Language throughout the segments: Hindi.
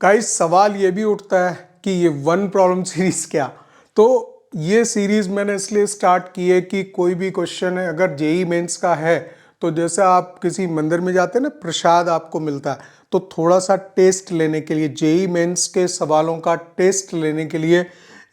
गाइस सवाल ये भी उठता है कि ये वन प्रॉब्लम सीरीज क्या। तो ये सीरीज मैंने इसलिए स्टार्ट की है कि कोई भी क्वेश्चन है अगर जेई मेंस का है तो जैसे आप किसी मंदिर में जाते हैं ना, प्रसाद आपको मिलता है, तो थोड़ा सा टेस्ट लेने के लिए, जेई मेंस के सवालों का टेस्ट लेने के लिए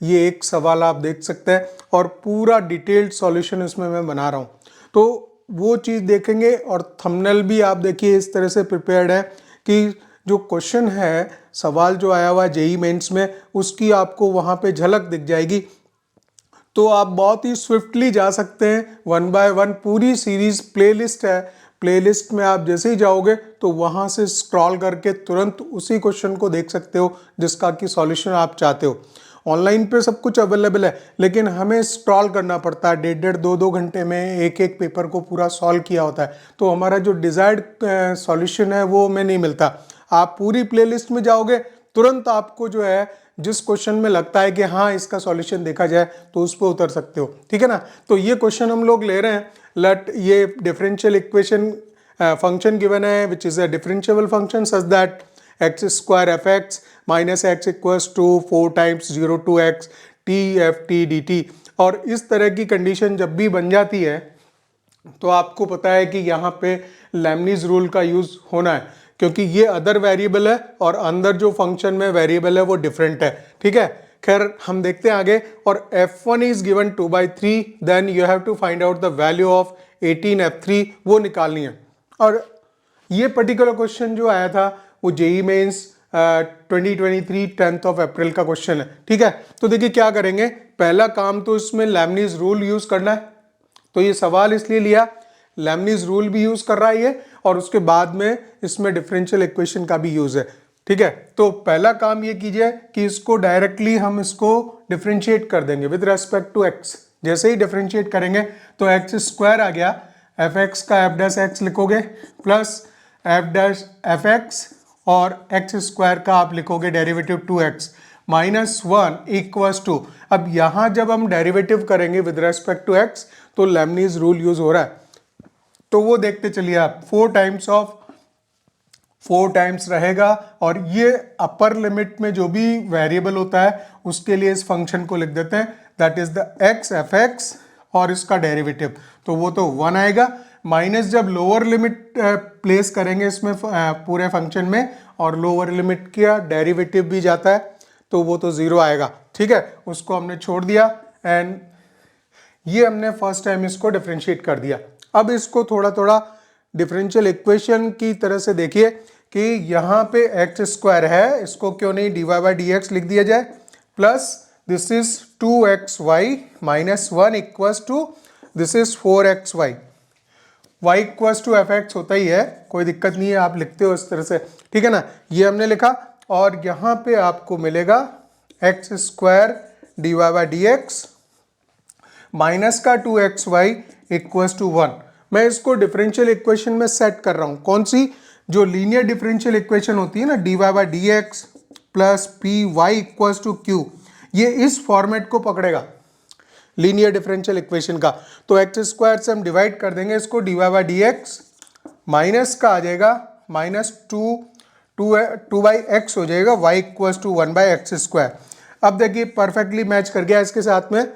ये एक सवाल आप देख सकते हैं और पूरा डिटेल्ड सॉल्यूशन इसमें मैं बना रहा हूँ। तो वो चीज़ देखेंगे और थंबनेल भी आप देखिए इस तरह से प्रिपेयर्ड है कि जो क्वेश्चन है, सवाल जो आया हुआ है जेई मेंस में, उसकी आपको वहाँ पे झलक दिख जाएगी। तो आप बहुत ही स्विफ्टली जा सकते हैं वन बाय वन। पूरी सीरीज प्लेलिस्ट है, प्लेलिस्ट में आप जैसे ही जाओगे तो वहाँ से स्क्रॉल करके तुरंत उसी क्वेश्चन को देख सकते हो जिसका कि सॉल्यूशन आप चाहते हो। ऑनलाइन पे सब कुछ अवेलेबल है, लेकिन हमें स्क्रॉल करना पड़ता है, 1.5-2 घंटे में एक एक पेपर को पूरा सॉल्व किया होता है, तो हमारा जो डिजायर्ड सॉल्यूशन है वो हमें नहीं मिलता। आप पूरी प्लेलिस्ट में जाओगे, तुरंत आपको जो है जिस क्वेश्चन में लगता है कि हाँ इसका सॉल्यूशन देखा जाए तो उस पर उतर सकते हो, ठीक है ना। तो ये क्वेश्चन हम लोग ले रहे हैं, लेट ये डिफरेंशियल इक्वेशन फंक्शन गिवन है which is a differentiable function such that X square F X minus X equals to 4 times 0 to x T F T D T. और इस तरह की कंडीशन जब भी बन जाती है तो आपको पता है कि यहाँ पे लेमनीज रूल का यूज होना है, क्योंकि ये अदर वेरिएबल है और अंदर जो फंक्शन में वेरिएबल है वो डिफरेंट है, ठीक है। खैर हम देखते हैं आगे। और f1 is given 2/3, then you have to find out the value of 18f3, वो निकालनी है। और ये पर्टिकुलर क्वेश्चन जो आया था वो जेई मेंस 2023 10th of अप्रैल का क्वेश्चन है, ठीक है। तो देखिए क्या करेंगे, पहला काम तो इसमें लेमनीज रूल यूज करना है। तो ये सवाल इसलिए लिया, लेमनीज रूल भी यूज कर रहा है ये, और उसके बाद में इसमें डिफरेंशियल इक्वेशन का भी यूज है, ठीक है। तो पहला काम ये कीजिए कि इसको डायरेक्टली हम इसको डिफरेंशिएट कर देंगे विद रेस्पेक्ट टू एक्स। जैसे ही डिफरेंशिएट करेंगे तो एक्स स्क्वायर आ गया, एफ एक्स का एफ डैश एक्स लिखोगे plus F dash F x और एक्स स्क्वायर का आप लिखोगे derivative 2x minus 1 equals to. अब यहां जब हम डेरिवेटिव करेंगे विद रेस्पेक्ट टू x तो लेमनीज रूल यूज हो रहा है, तो वो देखते चलिए आप। 4 टाइम्स रहेगा, और ये अपर लिमिट में जो भी वेरिएबल होता है उसके लिए इस फंक्शन को लिख देते हैं, that is the x F x और इसका डेरिवेटिव, तो वो तो 1 आएगा। माइनस जब लोअर लिमिट प्लेस करेंगे इसमें पूरे फंक्शन में, और लोअर लिमिट का डेरिवेटिव भी जाता है तो वो तो 0 आएगा, ठीक है। उसको हमने छोड़ दिया एंड ये हमने फर्स्ट टाइम इसको डिफरेंशिएट कर दिया। अब इसको थोड़ा थोड़ा डिफरेंशियल इक्वेशन की तरह से देखिए कि यहाँ पे एक्स स्क्वायर है, इसको क्यों नहीं dy/dx लिख दिया जाए, plus this is 2xy minus 1 equals to this is 4xy। y equals to F X होता ही है, कोई दिक्कत नहीं है, आप लिखते हो इस तरह से, ठीक है ना। ये हमने लिखा, और यहाँ पे आपको मिलेगा एक्स स्क्वायर dy/dx माइनस का 2xy इक्वल्स टू 1। मैं इसको डिफरेंशियल इक्वेशन में सेट कर रहा हूं, कौन सी, जो लीनियर डिफरेंशियल इक्वेशन होती है ना, dy/dx plus P Y equals to Q, ये इस फॉर्मेट को पकड़ेगा लीनियर डिफरेंशियल इक्वेशन का। तो एक्स स्क्वायर से हम डिवाइड कर देंगे इसको, dy/dx माइनस का आ जाएगा माइनस 2/x हो जाएगा, y equals to 1/x square. अब देखिए परफेक्टली मैच कर गया इसके साथ में।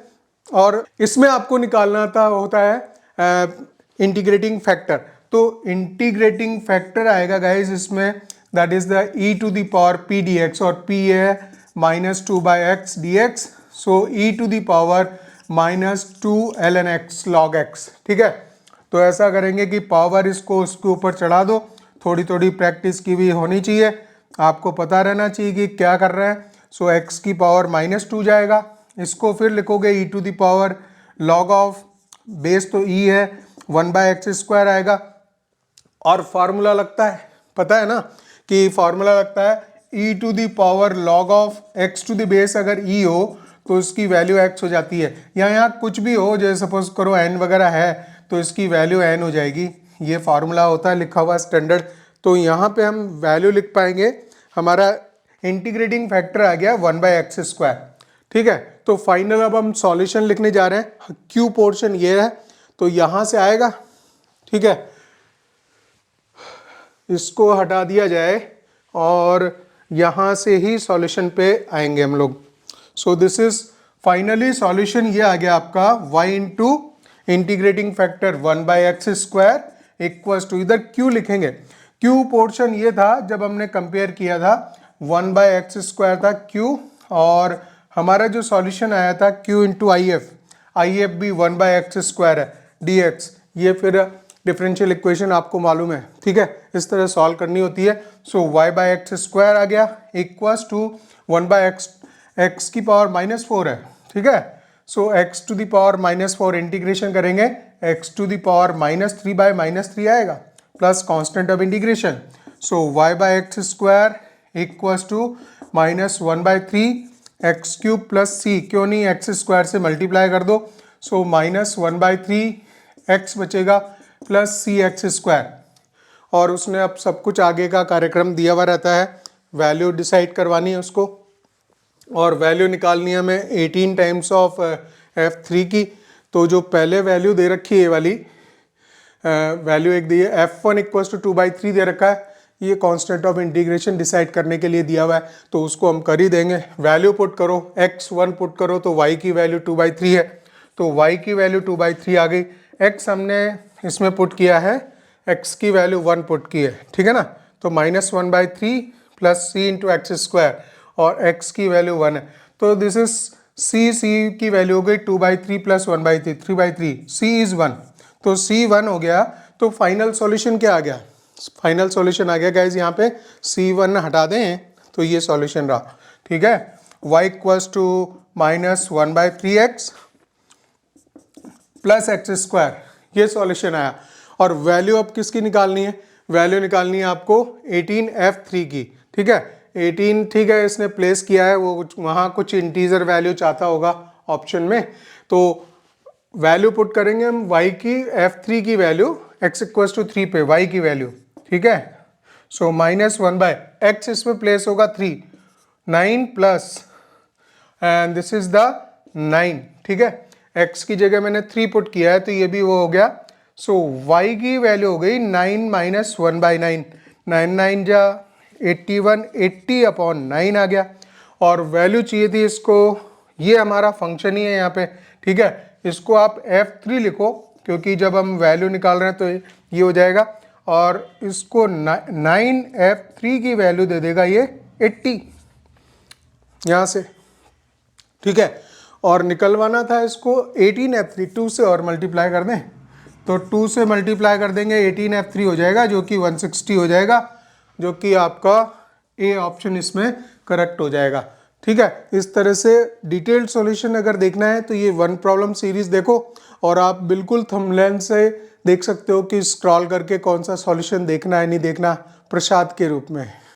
और इसमें आपको निकालना होता है इंटीग्रेटिंग फैक्टर। तो इंटीग्रेटिंग फैक्टर आएगा गाइज इसमें, that is the e to the power p dx, और p है minus 2/x dx, so e to the power minus 2 ln x log x, ठीक है। तो ऐसा करेंगे कि पावर इसको उसके ऊपर चढ़ा दो, थोड़ी थोड़ी प्रैक्टिस की भी होनी चाहिए, आपको पता रहना चाहिए कि क्या कर रहे हैं। सो x की पावर माइनस 2 जाएगा, इसको फिर लिखोगे e to the power log of, base तो e है, 1/x स्क्वायर आएगा। और फार्मूला लगता है, पता है ना कि फार्मूला लगता है e to the power log of x to the base, अगर e हो तो इसकी वैल्यू x हो जाती है, या यहाँ कुछ भी हो, जैसे सपोज करो n वगैरह है तो इसकी वैल्यू n हो जाएगी। ये फार्मूला होता है लिखा हुआ स्टैंडर्ड। तो यहाँ पे हम वैल्यू लिख पाएंगे, हमारा इंटीग्रेटिंग फैक्टर आ गया 1/x स्क्वायर, ठीक है। तो फाइनल अब हम सॉल्यूशन लिखने जा रहे हैं, क्यू पोर्शन ये है, तो यहाँ से आएगा, ठीक है। इसको हटा दिया जाए और यहाँ से ही सॉल्यूशन पे आएंगे हम लोग। So this is finally solution ये आ गया आपका y into integrating factor 1/x² equals to, इधर q लिखेंगे। q पोर्शन ये था जब हमने कंपेयर किया था 1/x² था q, और हमारा जो सॉल्यूशन आया था q इंटू आई एफ भी 1/x² है dx। ये फिर डिफरेंशियल इक्वेशन आपको मालूम है, ठीक है, इस तरह सॉल्व करनी होती है। सो y/x² आ गया इक्वल्स टू 1/x की पावर -4 है, ठीक है। So x to the power -4 integration करेंगे, x टू द पावर -3/-3 आएगा plus constant of integration. So y/x² equals to -1/3 x³ plus c, क्यों नहीं x² से मल्टीप्लाई कर दो। सो -1/3 x बचेगा प्लस cx², और उसने अब सब कुछ आगे का कार्यक्रम दिया हुआ रहता है, वैल्यू डिसाइड करवानी है उसको, और वैल्यू निकालनी है हमें 18 टाइम्स ऑफ f3 की। तो जो पहले वैल्यू दे रखी है ये वाली वैल्यू एक दी है f1 इक्वल्स टू 2/3 दे रखा है, ये कांस्टेंट ऑफ इंटीग्रेशन डिसाइड करने के लिए दिया हुआ है, तो उसको हम कर ही देंगे। वैल्यू पुट करो, x1 पुट करो तो y की वैल्यू 2/3 है, तो y की वैल्यू 2/3 आ गई। x हमने इसमें पुट किया है, x की वैल्यू 1 पुट की है, ठीक है ना, तो -1/3 प्लस c इंटू x², और x की वैल्यू 1 है, तो दिस इज c की वैल्यू हो गई 2/3 प्लस 1/3 3/3, c इज 1, तो c 1 हो गया। तो फाइनल सॉल्यूशन क्या आ गया, फाइनल सॉल्यूशन आ गया गाइज, यहाँ पे c1 हटा दें तो ये सॉल्यूशन रहा, ठीक है। y equals to -1/3x plus x², ये सॉल्यूशन आया। और वैल्यू अब किसकी निकालनी है, वैल्यू निकालनी है आपको 18f3 की, ठीक है। 18 ठीक है, इसने प्लेस किया है, वो वहाँ कुछ इंटीजर वैल्यू चाहता होगा ऑप्शन में, तो वैल्यू पुट करेंगे हम y की f3 की वैल्यू x इक्वल्स टू 3 पे y की वैल्यू, ठीक है। सो -1/x इसमें प्लेस होगा 3, 9 plus and this is the 9, ठीक है। x की जगह मैंने 3 पुट किया है तो ये भी वो हो गया। सो y की वैल्यू हो गई 9 - 1/9, 9 9 जा 81, 80/9 आ गया। और वैल्यू चाहिए थी इसको, ये हमारा फंक्शन ही है यहाँ पे, ठीक है। इसको आप f3 लिखो क्योंकि जब हम वैल्यू निकाल रहे हैं तो ये हो जाएगा, और इसको 9f3 की वैल्यू दे देगा ये 80 यहाँ से, ठीक है। और निकलवाना था इसको 18f3, 2 से और मल्टीप्लाई कर दें तो 2 से मल्टीप्लाई कर देंगे 18f3 हो जाएगा जो कि 160 हो जाएगा, जो कि आपका ए ऑप्शन इसमें करेक्ट हो जाएगा, ठीक है। इस तरह से डिटेल्ड सॉल्यूशन अगर देखना है तो ये 1 प्रॉब्लम सीरीज देखो, और आप बिल्कुल थंबनेल से देख सकते हो कि स्क्रॉल करके कौन सा सॉल्यूशन देखना है नहीं देखना, प्रसाद के रूप में।